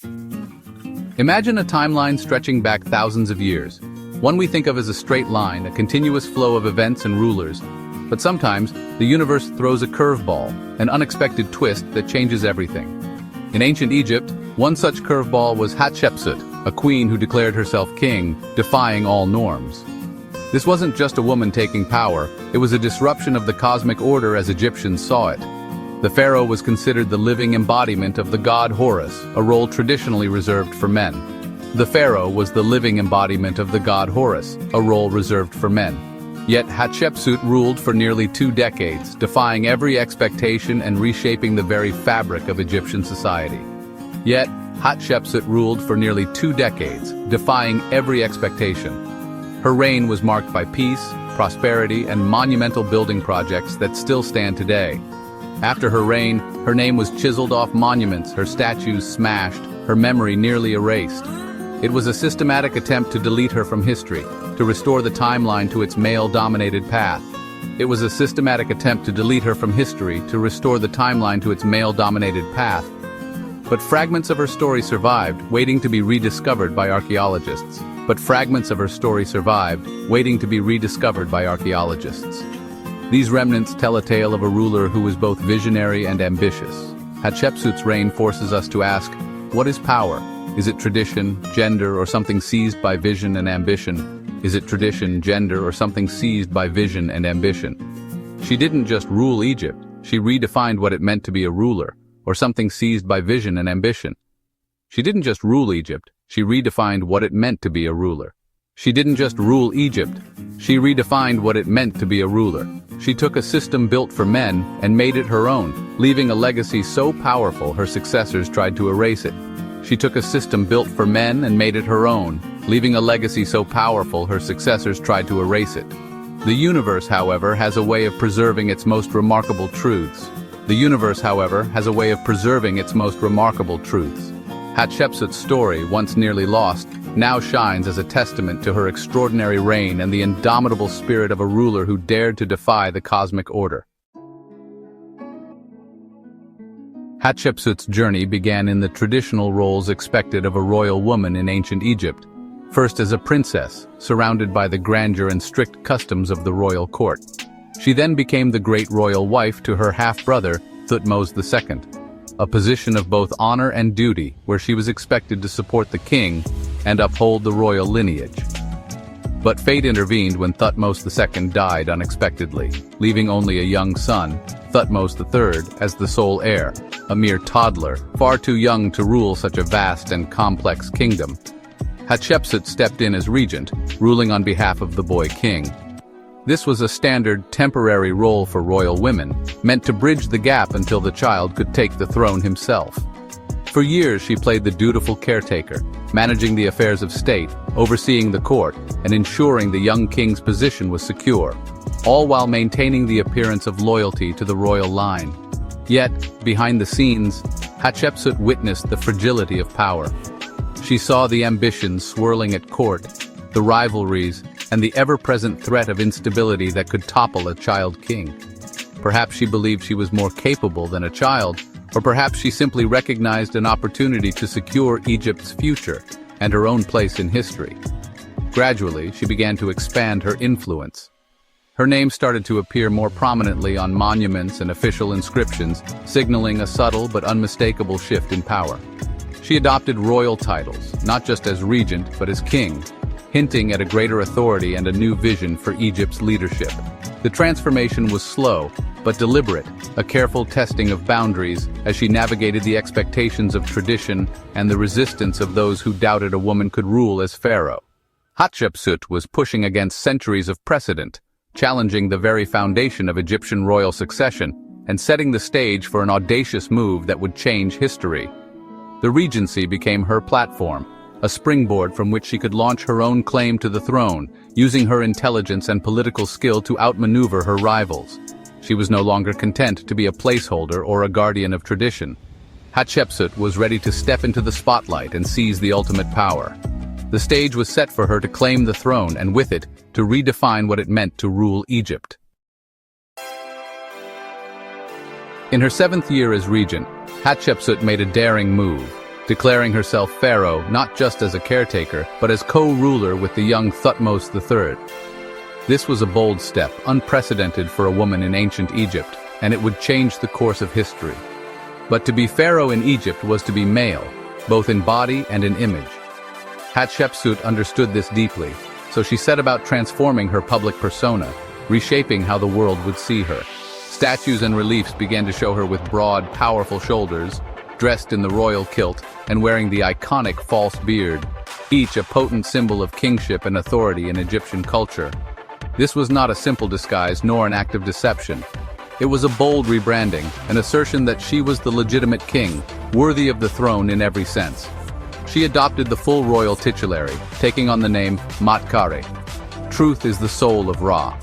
Imagine a timeline stretching back thousands of years. One we think of as a straight line, a continuous flow of events and rulers. But sometimes, the universe throws a curveball, an unexpected twist that changes everything. In ancient Egypt, one such curveball was Hatshepsut, a queen who declared herself king, defying all norms. This wasn't just a woman taking power, it was a disruption of the cosmic order as Egyptians saw it. The pharaoh was considered the living embodiment of the god Horus, a role traditionally reserved for men. The pharaoh was the living embodiment of the god Horus, a role reserved for men. Yet Hatshepsut ruled for nearly 2 decades, defying every expectation and reshaping the very fabric of Egyptian society. Yet Hatshepsut ruled for nearly 2 decades, defying every expectation. Her reign was marked by peace, prosperity, and monumental building projects that still stand today. After her reign, her name was chiseled off monuments, her statues smashed, her memory nearly erased. It was a systematic attempt to delete her from history, to restore the timeline to its male-dominated path. It was a systematic attempt to delete her from history, to restore the timeline to its male-dominated path. But fragments of her story survived, waiting to be rediscovered by archaeologists. These remnants tell a tale of a ruler who was both visionary and ambitious. Hatshepsut's reign forces us to ask, what is power? Is it tradition, gender, or something seized by vision and ambition? Is it tradition, gender, or something seized by vision and ambition? She didn't just rule Egypt, she redefined what it meant to be a ruler, or something seized by vision and ambition. She didn't just rule Egypt, she redefined what it meant to be a ruler. She didn't just rule Egypt, she redefined what it meant to be a ruler. She took a system built for men and made it her own, leaving a legacy so powerful her successors tried to erase it. She took a system built for men and made it her own, leaving a legacy so powerful her successors tried to erase it. The universe, however, has a way of preserving its most remarkable truths. Hatshepsut's story, once nearly lost, now shines as a testament to her extraordinary reign and the indomitable spirit of a ruler who dared to defy the cosmic order. Hatshepsut's journey began in the traditional roles expected of a royal woman in ancient Egypt. First as a princess, surrounded by the grandeur and strict customs of the royal court. She then became the great royal wife to her half-brother, Thutmose II, a position of both honor and duty where she was expected to support the king and uphold the royal lineage. But fate intervened when Thutmose II died unexpectedly, leaving only a young son, Thutmose III, as the sole heir, a mere toddler, far too young to rule such a vast and complex kingdom. Hatshepsut stepped in as regent, ruling on behalf of the boy king. This was a standard, temporary role for royal women, meant to bridge the gap until the child could take the throne himself. For years she played the dutiful caretaker, managing the affairs of state, overseeing the court, and ensuring the young king's position was secure, all while maintaining the appearance of loyalty to the royal line. Yet, behind the scenes, Hatshepsut witnessed the fragility of power. She saw the ambitions swirling at court, the rivalries, and the ever-present threat of instability that could topple a child king. Perhaps she believed she was more capable than a child, or perhaps she simply recognized an opportunity to secure Egypt's future and her own place in history. Gradually, she began to expand her influence. Her name started to appear more prominently on monuments and official inscriptions, signaling a subtle but unmistakable shift in power. She adopted royal titles, not just as regent but as king, hinting at a greater authority and a new vision for Egypt's leadership. The transformation was slow, but deliberate, a careful testing of boundaries as she navigated the expectations of tradition and the resistance of those who doubted a woman could rule as pharaoh. Hatshepsut was pushing against centuries of precedent, challenging the very foundation of Egyptian royal succession, and setting the stage for an audacious move that would change history. The regency became her platform, a springboard from which she could launch her own claim to the throne, using her intelligence and political skill to outmaneuver her rivals. She was no longer content to be a placeholder or a guardian of tradition. Hatshepsut was ready to step into the spotlight and seize the ultimate power. The stage was set for her to claim the throne and with it, to redefine what it meant to rule Egypt. In her 7th year as regent, Hatshepsut made a daring move. declaring herself pharaoh not just as a caretaker, but as co-ruler with the young Thutmose III. This was a bold step, unprecedented for a woman in ancient Egypt, and it would change the course of history. But to be pharaoh in Egypt was to be male, both in body and in image. Hatshepsut understood this deeply, so she set about transforming her public persona, reshaping how the world would see her. Statues and reliefs began to show her with broad, powerful shoulders, dressed in the royal kilt and wearing the iconic false beard, each a potent symbol of kingship and authority in Egyptian culture. This was not a simple disguise nor an act of deception. It was a bold rebranding, an assertion that she was the legitimate king, worthy of the throne in every sense. She adopted the full royal titulary, taking on the name Matkare. Truth is the soul of Ra.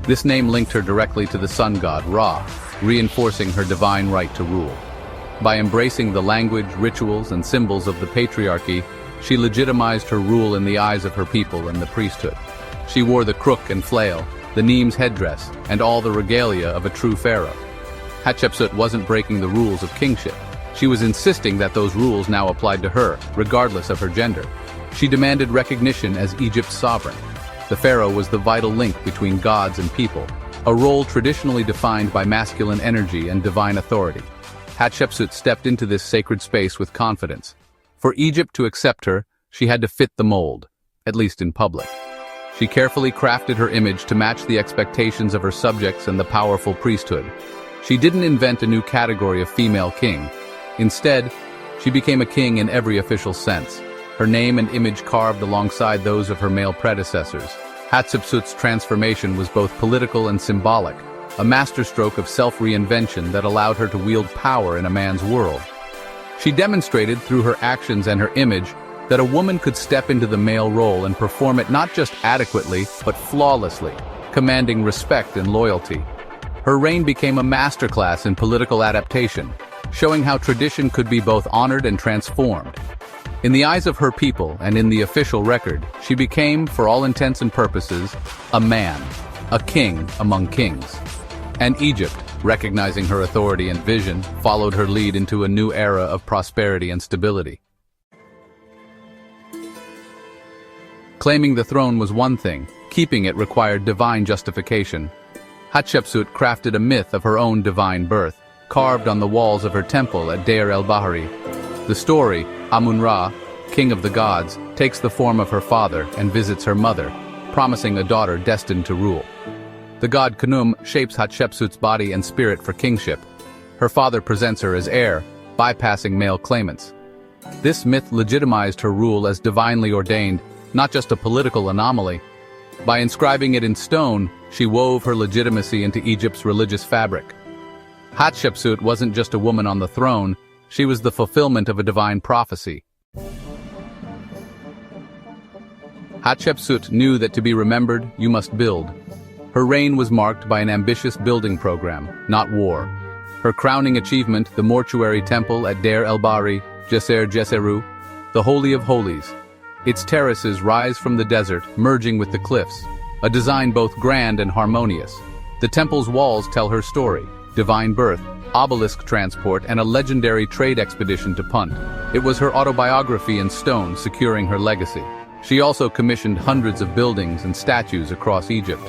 This name linked her directly to the sun god Ra, reinforcing her divine right to rule. By embracing the language, rituals, and symbols of the patriarchy, she legitimized her rule in the eyes of her people and the priesthood. She wore the crook and flail, the Neem's headdress, and all the regalia of a true pharaoh. Hatshepsut wasn't breaking the rules of kingship. She was insisting that those rules now applied to her, regardless of her gender. She demanded recognition as Egypt's sovereign. The pharaoh was the vital link between gods and people, a role traditionally defined by masculine energy and divine authority. Hatshepsut stepped into this sacred space with confidence. For Egypt to accept her, she had to fit the mold, at least in public. She carefully crafted her image to match the expectations of her subjects and the powerful priesthood. She didn't invent a new category of female king. Instead, she became a king in every official sense, her name and image carved alongside those of her male predecessors. Hatshepsut's transformation was both political and symbolic, a masterstroke of self-reinvention that allowed her to wield power in a man's world. She demonstrated through her actions and her image that a woman could step into the male role and perform it not just adequately, but flawlessly, commanding respect and loyalty. Her reign became a masterclass in political adaptation, showing how tradition could be both honored and transformed. In the eyes of her people and in the official record, she became, for all intents and purposes, a man, a king among kings. And Egypt, recognizing her authority and vision, followed her lead into a new era of prosperity and stability. Claiming the throne was one thing, keeping it required divine justification. Hatshepsut crafted a myth of her own divine birth, carved on the walls of her temple at Deir el-Bahari. The story, Amun-Ra, king of the gods, takes the form of her father and visits her mother, promising a daughter destined to rule. The god Khnum shapes Hatshepsut's body and spirit for kingship. Her father presents her as heir, bypassing male claimants. This myth legitimized her rule as divinely ordained, not just a political anomaly. By inscribing it in stone, she wove her legitimacy into Egypt's religious fabric. Hatshepsut wasn't just a woman on the throne, she was the fulfillment of a divine prophecy. Hatshepsut knew that to be remembered, you must build. Her reign was marked by an ambitious building program, not war. Her crowning achievement, the mortuary temple at Deir el-Bahari, Djeser Djeseru, the Holy of Holies. Its terraces rise from the desert, merging with the cliffs, a design both grand and harmonious. The temple's walls tell her story, divine birth, obelisk transport, and a legendary trade expedition to Punt. It was her autobiography in stone securing her legacy. She also commissioned hundreds of buildings and statues across Egypt.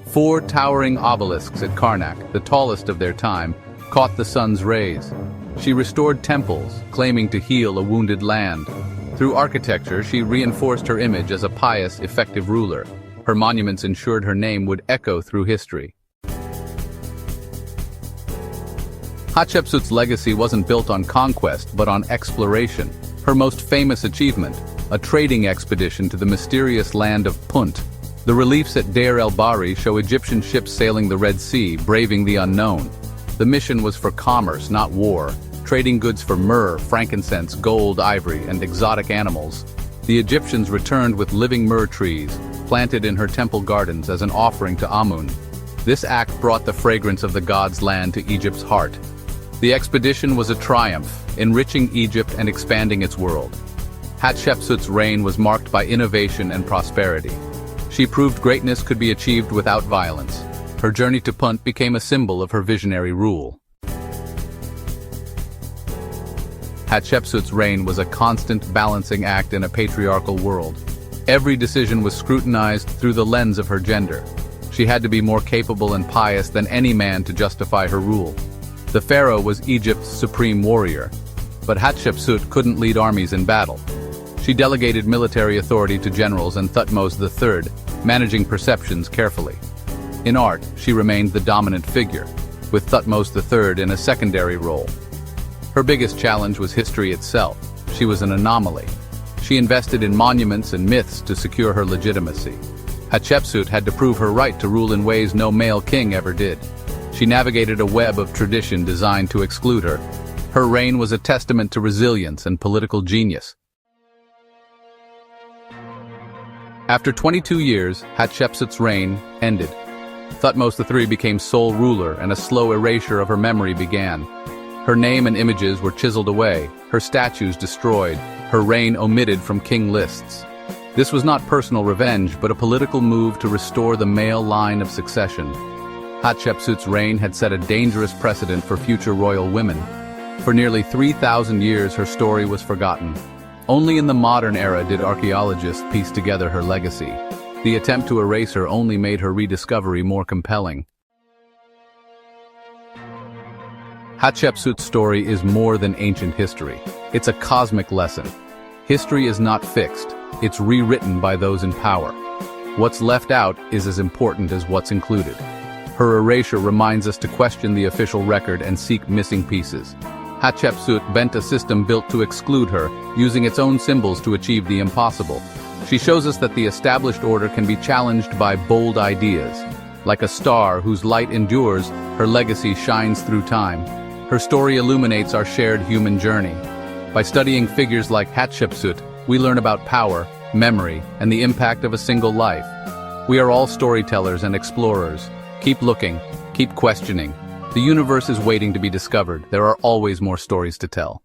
4 towering obelisks at Karnak, the tallest of their time, caught the sun's rays. She restored temples, claiming to heal a wounded land. Through architecture, she reinforced her image as a pious, effective ruler. Her monuments ensured her name would echo through history. Hatshepsut's legacy wasn't built on conquest, but on exploration. Her most famous achievement, a trading expedition to the mysterious land of Punt. The reliefs at Deir el-Bahari show Egyptian ships sailing the Red Sea, braving the unknown. The mission was for commerce, not war, trading goods for myrrh, frankincense, gold, ivory, and exotic animals. The Egyptians returned with living myrrh trees, planted in her temple gardens as an offering to Amun. This act brought the fragrance of the god's land to Egypt's heart. The expedition was a triumph, enriching Egypt and expanding its world. Hatshepsut's reign was marked by innovation and prosperity. She proved greatness could be achieved without violence. Her journey to Punt became a symbol of her visionary rule. Hatshepsut's reign was a constant balancing act in a patriarchal world. Every decision was scrutinized through the lens of her gender. She had to be more capable and pious than any man to justify her rule. The pharaoh was Egypt's supreme warrior, but Hatshepsut couldn't lead armies in battle. She delegated military authority to generals and Thutmose III, managing perceptions carefully. In art, she remained the dominant figure, with Thutmose III in a secondary role. Her biggest challenge was history itself. She was an anomaly. She invested in monuments and myths to secure her legitimacy. Hatshepsut had to prove her right to rule in ways no male king ever did. She navigated a web of tradition designed to exclude her. Her reign was a testament to resilience and political genius. After 22 years, Hatshepsut's reign ended. Thutmose III became sole ruler, and a slow erasure of her memory began. Her name and images were chiseled away, her statues destroyed, her reign omitted from king lists. This was not personal revenge, but a political move to restore the male line of succession. Hatshepsut's reign had set a dangerous precedent for future royal women. For nearly 3,000 years, her story was forgotten. Only in the modern era did archaeologists piece together her legacy. The attempt to erase her only made her rediscovery more compelling. Hatshepsut's story is more than ancient history. It's a cosmic lesson. History is not fixed. It's rewritten by those in power. What's left out is as important as what's included. Her erasure reminds us to question the official record and seek missing pieces. Hatshepsut bent a system built to exclude her, using its own symbols to achieve the impossible. She shows us that the established order can be challenged by bold ideas. Like a star whose light endures, her legacy shines through time. Her story illuminates our shared human journey. By studying figures like Hatshepsut, we learn about power, memory, and the impact of a single life. We are all storytellers and explorers. Keep looking, keep questioning. The universe is waiting to be discovered. There are always more stories to tell.